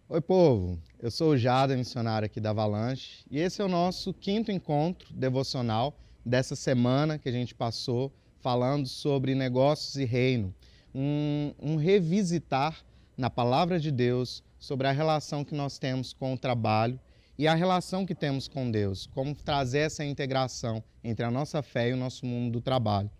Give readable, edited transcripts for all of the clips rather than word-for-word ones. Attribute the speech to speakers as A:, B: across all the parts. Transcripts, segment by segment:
A: Oi, povo! Eu sou o Jada, missionário aqui da Avalanche, e esse é o nosso quinto encontro devocional dessa semana que a gente passou falando sobre negócios e reino. Um revisitar na palavra de Deus sobre a relação que nós temos com o trabalho e a relação que temos com Deus, como trazer essa integração entre a nossa fé e o nosso mundo do trabalho.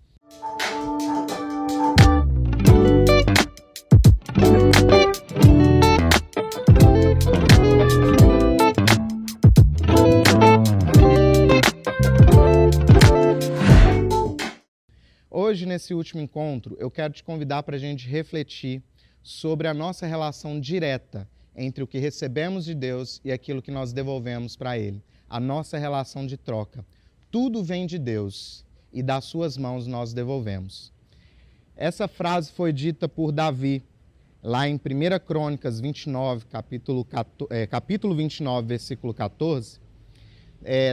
A: Hoje, nesse último encontro, eu quero te convidar para a gente refletir sobre a nossa relação direta entre o que recebemos de Deus e aquilo que nós devolvemos para Ele. A nossa relação de troca. Tudo vem de Deus e das suas mãos nós devolvemos. Essa frase foi dita por Davi, lá em 1 Crônicas 29, capítulo 29, versículo 14.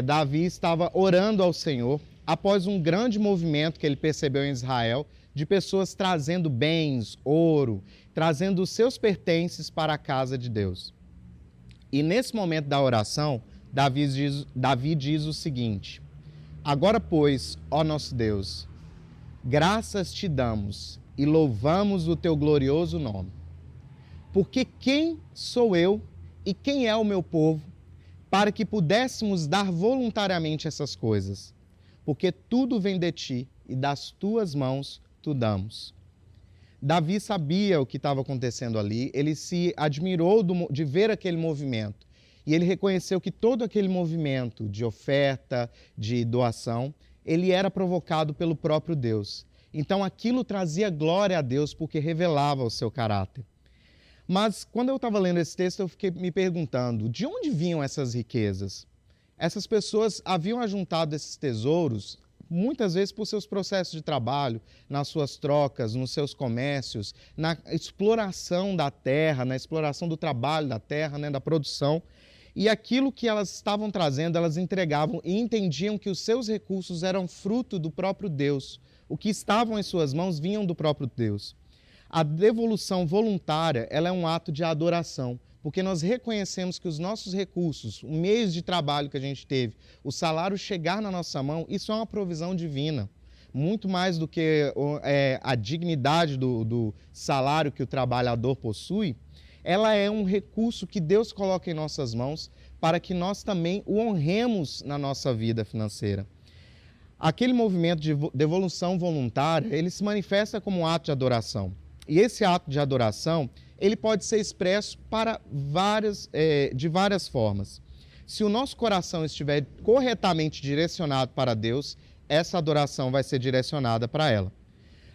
A: Davi estava orando ao Senhor após um grande movimento que ele percebeu em Israel de pessoas trazendo bens, ouro, trazendo os seus pertences para a casa de Deus. E nesse momento da oração, Davi diz o seguinte: agora, pois, ó nosso Deus, graças te damos e louvamos o teu glorioso nome. Porque quem sou eu e quem é o meu povo para que pudéssemos dar voluntariamente essas coisas? Porque tudo vem de ti e das tuas mãos tu damos. Davi sabia o que estava acontecendo ali, ele se admirou de ver aquele movimento. E ele reconheceu que todo aquele movimento de oferta, de doação, ele era provocado pelo próprio Deus. Então aquilo trazia glória a Deus porque revelava o seu caráter. Mas quando eu estava lendo esse texto, eu fiquei me perguntando, de onde vinham essas riquezas? Essas pessoas haviam ajuntado esses tesouros, muitas vezes por seus processos de trabalho, nas suas trocas, nos seus comércios, na exploração da terra, na exploração do trabalho da terra, da produção. E aquilo que elas estavam trazendo, elas entregavam e entendiam que os seus recursos eram fruto do próprio Deus. O que estavam em suas mãos vinham do próprio Deus. A devolução voluntária, ela é um ato de adoração, porque nós reconhecemos que os nossos recursos, o meio de trabalho que a gente teve, o salário chegar na nossa mão, isso é uma provisão divina. Muito mais do que a dignidade do salário que o trabalhador possui, ela é um recurso que Deus coloca em nossas mãos para que nós também o honremos na nossa vida financeira. Aquele movimento de devolução voluntária, ele se manifesta como um ato de adoração. E esse ato de adoração, ele pode ser expresso de várias formas. Se o nosso coração estiver corretamente direcionado para Deus, essa adoração vai ser direcionada para ela.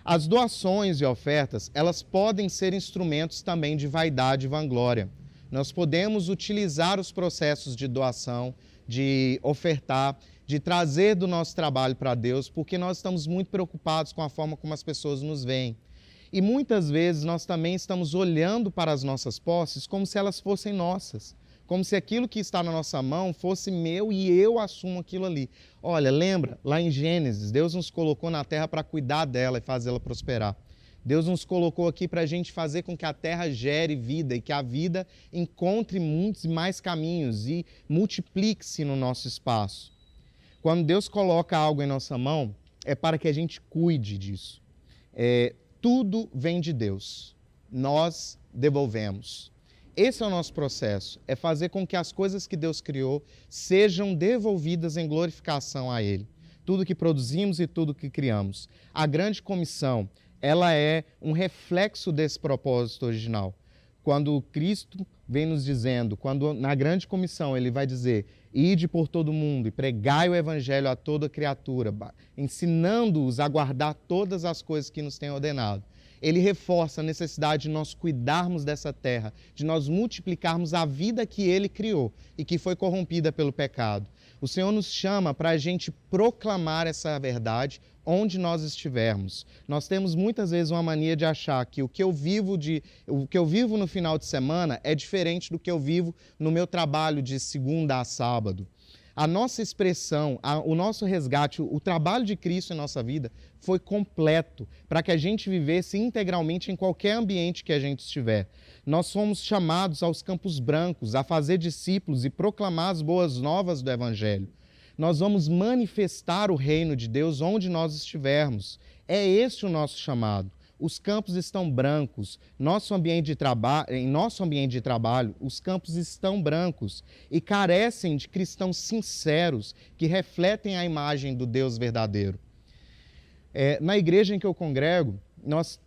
A: As doações e ofertas, elas podem ser instrumentos também de vaidade e vanglória. Nós podemos utilizar os processos de doação, de ofertar, de trazer do nosso trabalho para Deus, porque nós estamos muito preocupados com a forma como as pessoas nos veem. E muitas vezes nós também estamos olhando para as nossas posses como se elas fossem nossas, como se aquilo que está na nossa mão fosse meu e eu assumo aquilo ali. Olha, lembra, lá em Gênesis, Deus nos colocou na terra para cuidar dela e fazê-la prosperar. Deus nos colocou aqui para a gente fazer com que a terra gere vida e que a vida encontre muitos e mais caminhos e multiplique-se no nosso espaço. Quando Deus coloca algo em nossa mão, é para que a gente cuide disso. Tudo vem de Deus, nós devolvemos. Esse é o nosso processo, é fazer com que as coisas que Deus criou sejam devolvidas em glorificação a Ele. Tudo que produzimos e tudo que criamos. A grande comissão, ela é um reflexo desse propósito original. Quando Cristo vem nos dizendo, quando na grande comissão ele vai dizer, ide por todo mundo e pregai o evangelho a toda criatura, ensinando-os a guardar todas as coisas que nos tem ordenado. Ele reforça a necessidade de nós cuidarmos dessa terra, de nós multiplicarmos a vida que ele criou e que foi corrompida pelo pecado. O Senhor nos chama para a gente proclamar essa verdade onde nós estivermos. Nós temos muitas vezes uma mania de achar que o que eu vivo no final de semana é diferente do que eu vivo no meu trabalho de segunda a sábado. A nossa expressão, o nosso resgate, o trabalho de Cristo em nossa vida foi completo para que a gente vivesse integralmente em qualquer ambiente que a gente estiver. Nós fomos chamados aos campos brancos, a fazer discípulos e proclamar as boas novas do Evangelho. Nós vamos manifestar o reino de Deus onde nós estivermos. É esse o nosso chamado. Os campos estão brancos. Em nosso ambiente de trabalho, os campos estão brancos e carecem de cristãos sinceros que refletem a imagem do Deus verdadeiro. Na igreja em que eu congrego,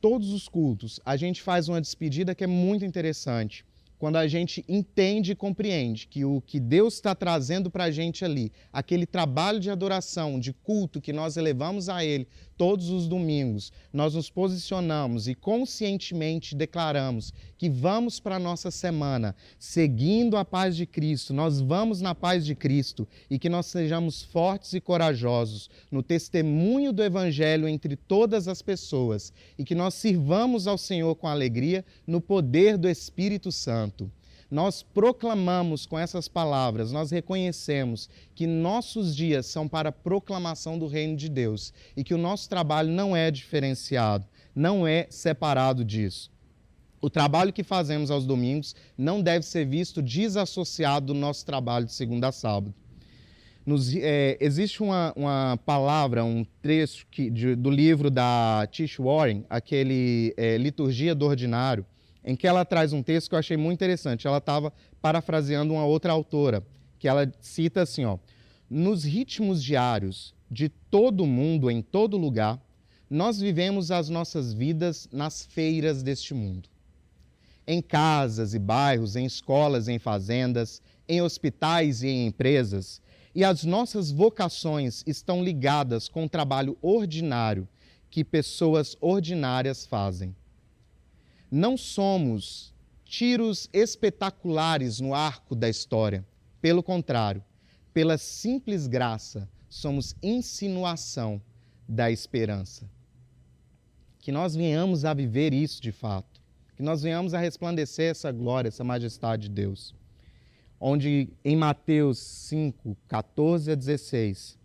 A: todos os cultos, a gente faz uma despedida que é muito interessante. Quando a gente entende e compreende que o que Deus está trazendo para a gente ali, aquele trabalho de adoração, de culto que nós elevamos a Ele todos os domingos, nós nos posicionamos e conscientemente declaramos que vamos para a nossa semana seguindo a paz de Cristo, nós vamos na paz de Cristo e que nós sejamos fortes e corajosos no testemunho do Evangelho entre todas as pessoas e que nós sirvamos ao Senhor com alegria no poder do Espírito Santo. Nós proclamamos com essas palavras, nós reconhecemos que nossos dias são para a proclamação do reino de Deus e que o nosso trabalho não é diferenciado, não é separado disso. O trabalho que fazemos aos domingos não deve ser visto desassociado do nosso trabalho de segunda a sábado. Existe uma palavra, um trecho do livro da Tish Warren, aquele Liturgia do Ordinário, em que ela traz um texto que eu achei muito interessante. Ela estava parafraseando uma outra autora, que ela cita assim, nos ritmos diários de todo mundo, em todo lugar, nós vivemos as nossas vidas nas feiras deste mundo. Em casas e bairros, em escolas e em fazendas, em hospitais e em empresas, e as nossas vocações estão ligadas com o trabalho ordinário que pessoas ordinárias fazem. Não somos tiros espetaculares no arco da história. Pelo contrário, pela simples graça, somos insinuação da esperança. Que nós venhamos a viver isso de fato. Que nós venhamos a resplandecer essa glória, essa majestade de Deus. Onde em Mateus 5, 14 a 16,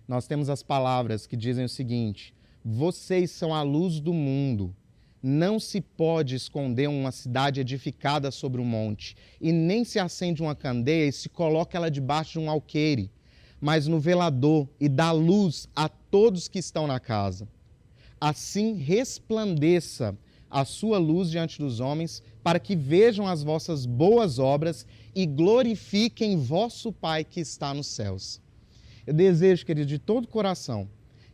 A: nós temos as palavras que dizem o seguinte: vocês são a luz do mundo. Não se pode esconder uma cidade edificada sobre um monte, e nem se acende uma candeia e se coloca ela debaixo de um alqueire, mas no velador, e dá luz a todos que estão na casa. Assim resplandeça a sua luz diante dos homens, para que vejam as vossas boas obras e glorifiquem vosso Pai que está nos céus. Eu desejo, querido, de todo o coração,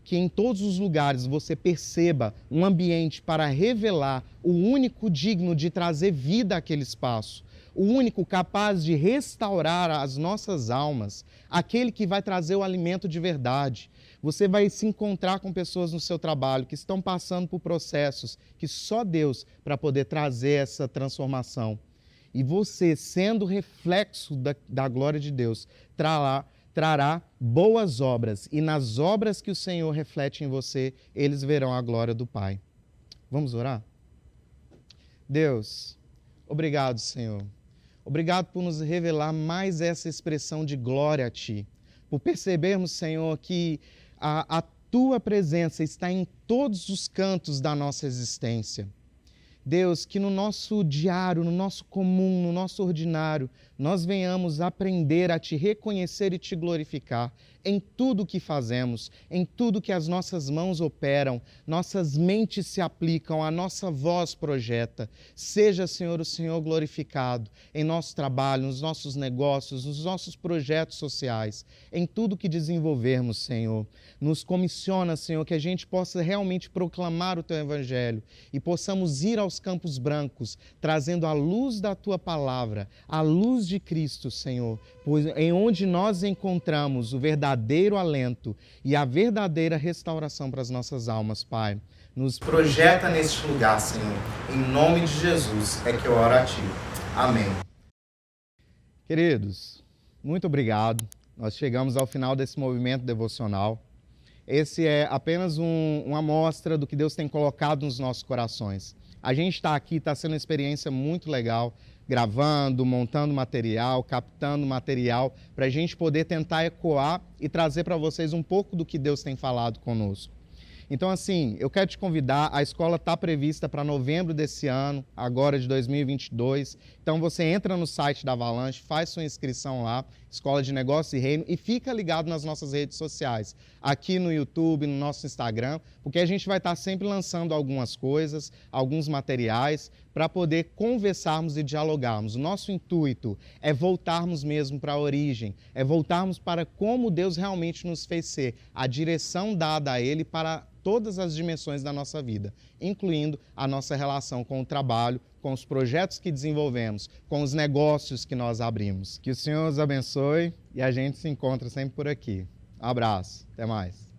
A: que em todos os lugares você perceba um ambiente para revelar o único digno de trazer vida àquele espaço, o único capaz de restaurar as nossas almas, aquele que vai trazer o alimento de verdade. Você vai se encontrar com pessoas no seu trabalho que estão passando por processos que só Deus para poder trazer essa transformação. E você, sendo reflexo da glória de Deus, trará boas obras, e nas obras que o Senhor reflete em você, eles verão a glória do Pai. Vamos orar? Deus, obrigado, Senhor. Obrigado por nos revelar mais essa expressão de glória a Ti. Por percebermos, Senhor, que a Tua presença está em todos os cantos da nossa existência. Deus, que no nosso diário, no nosso comum, no nosso ordinário, nós venhamos aprender a Te reconhecer e Te glorificar em tudo que fazemos, em tudo que as nossas mãos operam, nossas mentes se aplicam, a nossa voz projeta. Seja, Senhor, o Senhor glorificado em nosso trabalho, nos nossos negócios, nos nossos projetos sociais, em tudo que desenvolvermos, Senhor. Nos comissiona, Senhor, que a gente possa realmente proclamar o Teu Evangelho e possamos ir aos campos brancos, trazendo a luz da Tua palavra, a luz de Cristo, Senhor, pois em onde nós encontramos o verdadeiro alento e a verdadeira restauração para as nossas almas, Pai. Nos projeta neste lugar, Senhor. Em nome de Jesus é que eu oro a Ti. Amém. Queridos, muito obrigado. Nós chegamos ao final desse movimento devocional. Esse é apenas uma amostra do que Deus tem colocado nos nossos corações. A gente está aqui, está sendo uma experiência muito legal. gravando, montando material, captando material, para a gente poder tentar ecoar e trazer para vocês um pouco do que Deus tem falado conosco. Então, assim, eu quero te convidar, a escola está prevista para novembro desse ano, agora de 2022. Então, você entra no site da Avalanche, faz sua inscrição lá, Escola de Negócio e Reino, e fica ligado nas nossas redes sociais, aqui no YouTube, no nosso Instagram, porque a gente vai estar sempre lançando algumas coisas, alguns materiais, para poder conversarmos e dialogarmos. O nosso intuito é voltarmos mesmo para a origem, é voltarmos para como Deus realmente nos fez ser, a direção dada a Ele para todas as dimensões da nossa vida, incluindo a nossa relação com o trabalho, com os projetos que desenvolvemos, com os negócios que nós abrimos. Que o Senhor os abençoe e a gente se encontra sempre por aqui. Um abraço, até mais.